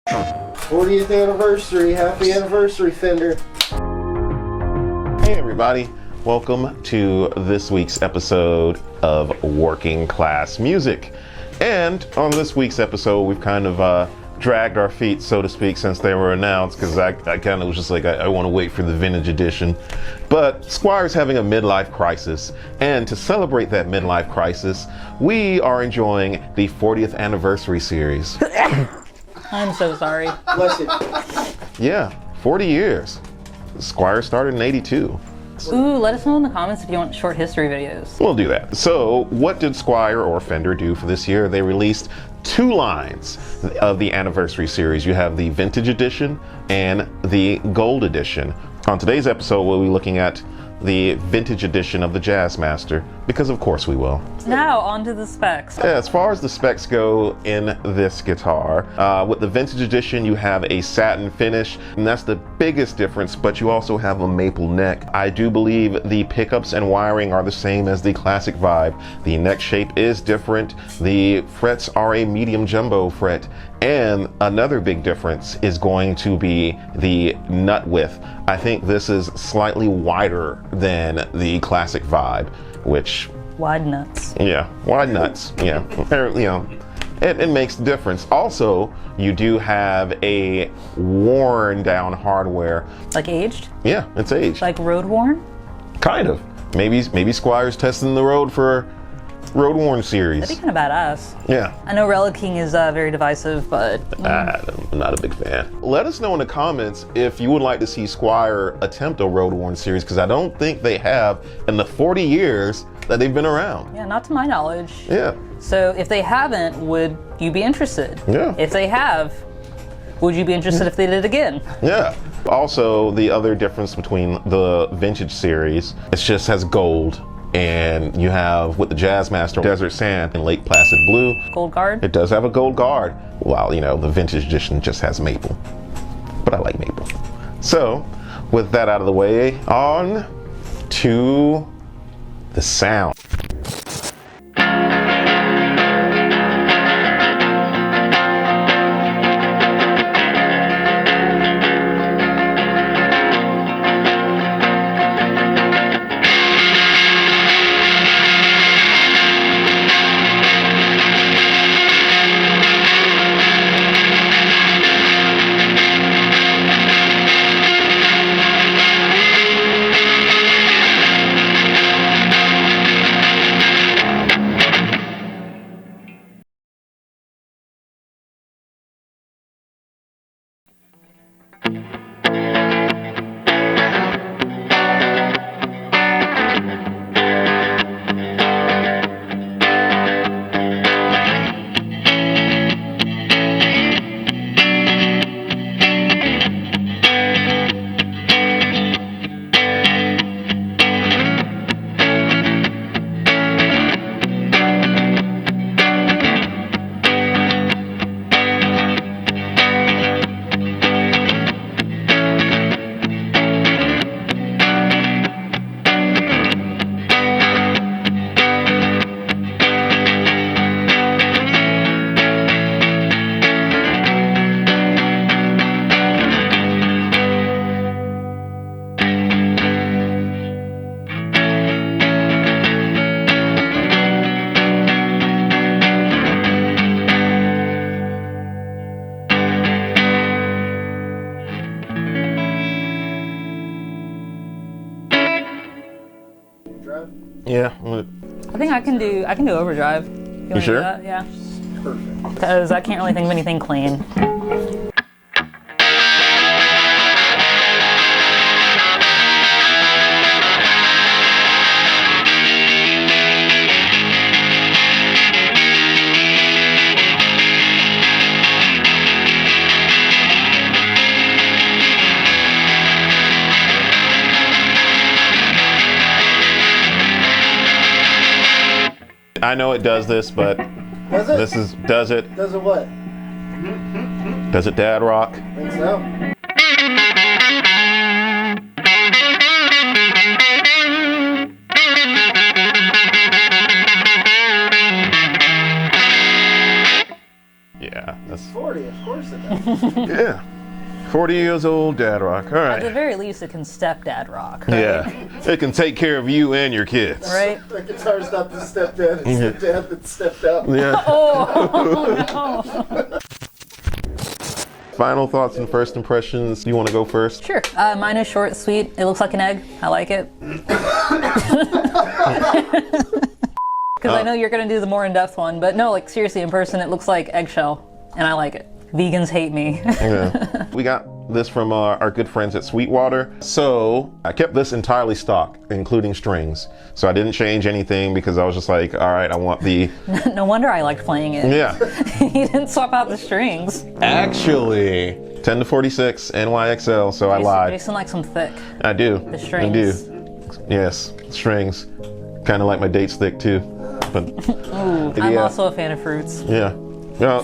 40th anniversary. Happy anniversary, Fender. Hey everybody, welcome to this week's episode of Working Class Music. And on this week's episode, we've kind of dragged our feet, so to speak, since they were announced, because I kind of was just like, I want to wait for the vintage edition. But Squier's having a midlife crisis, and to celebrate that midlife crisis, we are enjoying the 40th anniversary series. I'm so sorry. Bless it. Yeah, 40 years. Squier started in 82. Ooh, let us know in the comments if you want short history videos. We'll do that. So what did Squier or Fender do for this year? They released two lines of the anniversary series. You have the Vintage Edition and the Gold Edition. On today's episode, we'll be looking at the Vintage Edition of the Jazzmaster, because of course we will. Now, on to the specs. Yeah, as far as the specs go in this guitar, with the Vintage Edition, you have a satin finish, and that's the biggest difference, but you also have a maple neck. I do believe the pickups and wiring are the same as the classic Vibe. The neck shape is different. The frets are a medium jumbo fret, and another big difference is going to be the nut width. I think this is slightly wider than the classic Vibe, which... Wide nuts. Yeah, wide nuts. Yeah, apparently, it makes a difference. Also, you do have a worn down hardware. Like aged? Yeah, it's aged. Like road worn? Kind of. Maybe Squier's testing the road for road worn series. That'd be kind of badass. Yeah. I know Relicking is very divisive, but... I'm not a big fan. Let us know in the comments if you would like to see Squier attempt a road worn series, because I don't think they have in the 40 years that they've been around. Yeah, not to my knowledge. Yeah. So if they haven't, would you be interested? Yeah. If they have, would you be interested if they did it again? Yeah. Also, the other difference between the Vintage series, it just has gold. And you have, with the Jazzmaster, Desert Sand and Lake Placid Blue. Gold guard? It does have a gold guard. While, the Vintage Edition just has maple. But I like maple. So, with that out of the way, on to the sound. Yeah. I think I can do overdrive. You sure? Yeah. Perfect. Because I can't really think of anything clean. I know it does this, but Does it? does it? Does it what? Does it dad rock? I think so. Yeah, that's 40. 40, of course it does. Yeah. 40 years old dad rock. All At the right. very least, it can stepdad rock. Right? Yeah. It can take care of you and your kids. Right? The guitar's not the stepdad, it's the dad that stepped out. Yeah. Oh, no. Final thoughts and first impressions. You want to go first? Sure. Mine is short, sweet. It looks like an egg. I like it. Because I know you're going to do the more in-depth one, but no, like seriously, in person, it looks like eggshell, and I like it. Vegans hate me. Yeah. We got this from our good friends at Sweetwater. So I kept this entirely stock, including strings. So I didn't change anything because I was just like, all right, I want the... No wonder I liked playing it. Yeah. You didn't swap out the strings. Actually, 10 to 46 NYXL, so I lied. Jason likes them thick. I do. The strings. I do. Yes, strings. Kind of like my dates thick too. But Ooh, I'm also a fan of fruits. yeah. Well,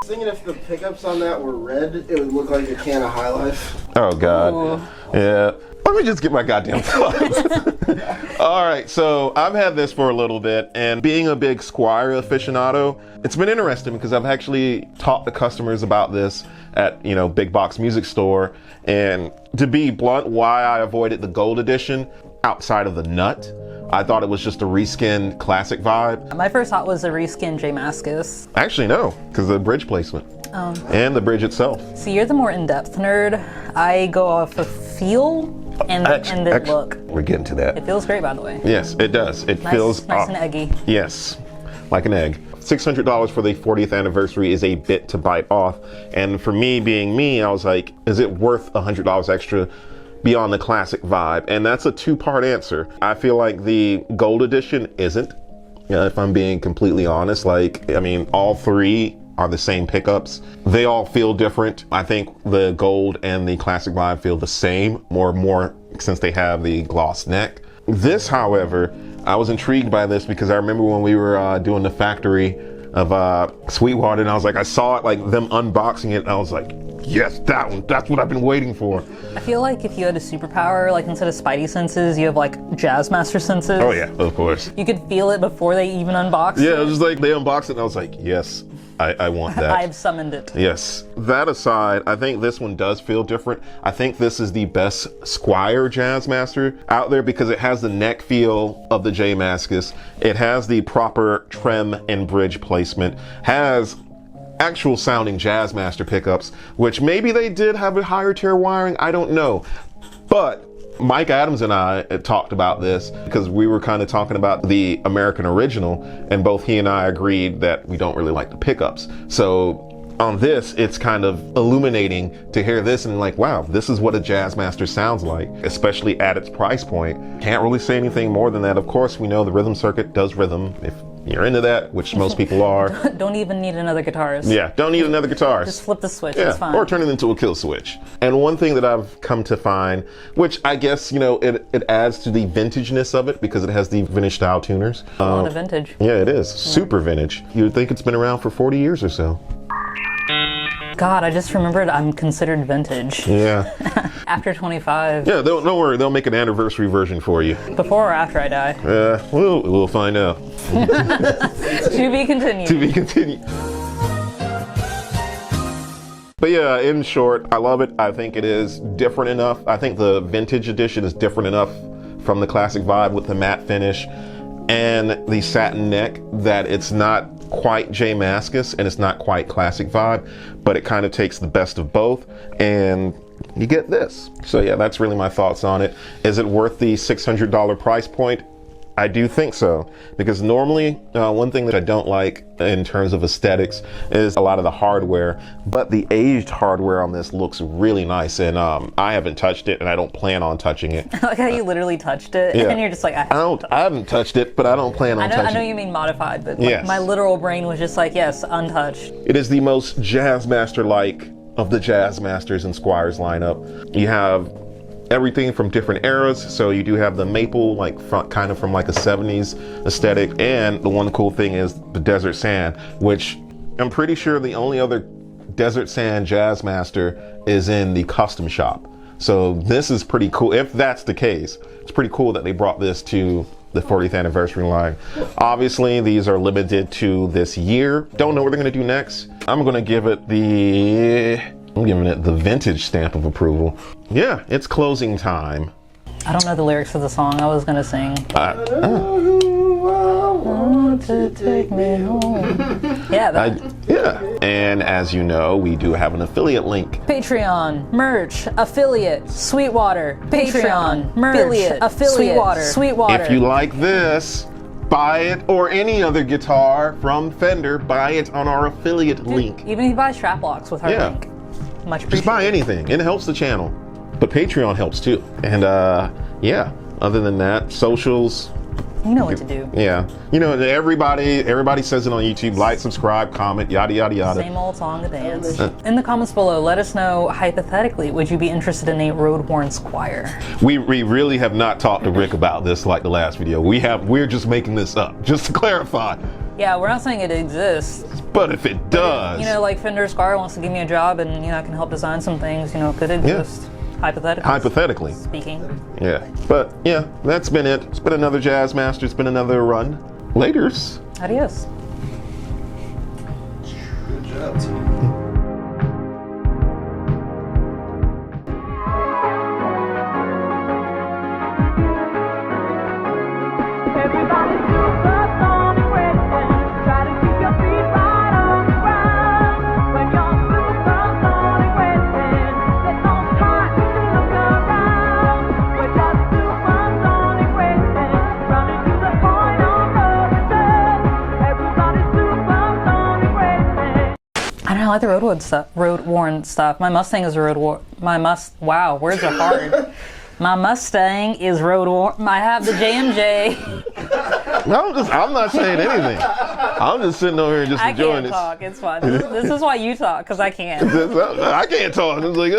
Thinking if the pickups on that were red, it would look like a can of High Life. oh God. Ooh. Yeah. Let me just get my goddamn thoughts. All right, so I've had this for a little bit, and being a big Squier aficionado, it's been interesting because I've actually talked to customers about this at, big box music store. And to be blunt, why I avoided the gold edition outside of the nut, I thought it was just a reskinned classic vibe. My first thought was a reskin Jazzmaster. Actually, no, because the bridge placement and the bridge itself. See, you're the more in-depth nerd. I go off of feel and the look. We're getting to that. It feels great, by the way. Yes, it does. It feels Nice and eggy. Yes, like an egg. $600 for the 40th anniversary is a bit to bite off. And for me, being me, I was like, is it worth $100 extra beyond the classic vibe? And that's a two-part answer. I feel like the gold edition isn't, if I'm being completely honest. All three are the same pickups. They all feel different. I think the gold and the classic vibe feel the same, more since they have the gloss neck. This, however, I was intrigued by this because I remember when we were doing the factory of Sweetwater, and I was like, I saw it, like them unboxing it, and I was like, yes, that one, that's what I've been waiting for. I feel like if you had a superpower, like instead of Spidey senses, you have like Jazzmaster senses. Oh yeah, of course. You could feel it before they even unboxed it. Yeah, it was just like they unboxed it, and I was like, yes, I want that. I've summoned it. Yes. That aside, I think this one does feel different. I think this is the best Squier Jazzmaster out there because it has the neck feel of the Jazzmaster. It has the proper trem and bridge placement, has actual sounding Jazzmaster pickups, which maybe they did have a higher tier wiring, I don't know. But Mike Adams and I had talked about this because we were kind of talking about the American original, and both he and I agreed that we don't really like the pickups. So on this, it's kind of illuminating to hear this and like, wow, this is what a Jazzmaster sounds like, especially at its price point. Can't really say anything more than that. Of course, we know the rhythm circuit does rhythm, if you're into that, which most people are. Don't even need another guitarist. Yeah, don't need another guitarist. Just flip the switch, Yeah, it's fine. or turn it into a kill switch. And one thing that I've come to find, which I guess, it adds to the vintageness of it because it has the vintage style tuners. A lot of vintage. Yeah, it is. Super vintage. You would think it's been around for 40 years or so. God, I just remembered I'm considered vintage. Yeah. After 25. Yeah, don't worry. They'll make an anniversary version for you. Before or after I die. We'll find out. To be continued. To be continued. But yeah, in short, I love it. I think it is different enough. I think the vintage edition is different enough from the classic vibe with the matte finish and the satin neck that it's not quite Jazzmaster and it's not quite classic vibe, but it kind of takes the best of both and you get this. So yeah, that's really my thoughts on it. Is it worth the $600 price point? I do think so, because normally one thing that I don't like in terms of aesthetics is a lot of the hardware, but the aged hardware on this looks really nice, and I haven't touched it and I don't plan on touching it. I like how you literally touched it Yeah. and you're just like, I haven't touched it, but I don't plan on touching I know it. you mean modified, but Yes. my literal brain was just like, yes, untouched. It is the most Jazzmaster-like of the Jazzmasters in Squier's lineup. You have everything from different eras, so you do have the maple, like kind of from like a 70s aesthetic, and the one cool thing is the desert sand, which I'm pretty sure the only other desert sand Jazzmaster is in the custom shop. So this is pretty cool. If that's the case, it's pretty cool that they brought this to the 40th anniversary line. Obviously, these are limited to this year. Don't know what they're gonna do next. I'm giving it the vintage stamp of approval. Yeah, it's closing time. I don't know the lyrics of the song I was gonna sing. To take me home. Yeah, yeah. And as you know, we do have an affiliate link. Patreon, merch, affiliate, Sweetwater. Patreon, merch, affiliate, Sweetwater. If you like this, buy it, or any other guitar from Fender, buy it on our affiliate link. Even if you buy strap locks with our link. Much appreciated. Just buy anything. It helps the channel. But Patreon helps too. And yeah, other than that, socials. You know what to do. Yeah. You know, everybody says it on YouTube. Like, subscribe, comment, yada, yada, yada. Same old song to dance. In the comments below, let us know, hypothetically, would you be interested in a road-worn Squier? We really have not talked to Rick about this like the last video. We're just making this up, just to clarify. Yeah, we're not saying it exists. But if it does. You know, like Fender Squier wants to give me a job and, you know, I can help design some things, you know, it could exist. Yeah. Hypothetically speaking. Yeah. But yeah, that's been it. It's been another Jazzmaster. It's been another run. Laters. Adios. Good job, team. I like the road-worn stuff. My Mustang is wow, words are hard. My Mustang is road-worn. I have the JMJ. I'm not saying anything. I'm just sitting over here just enjoying this. I can't talk. It's fine. This is why you talk, because I can't. I can't talk. It's like,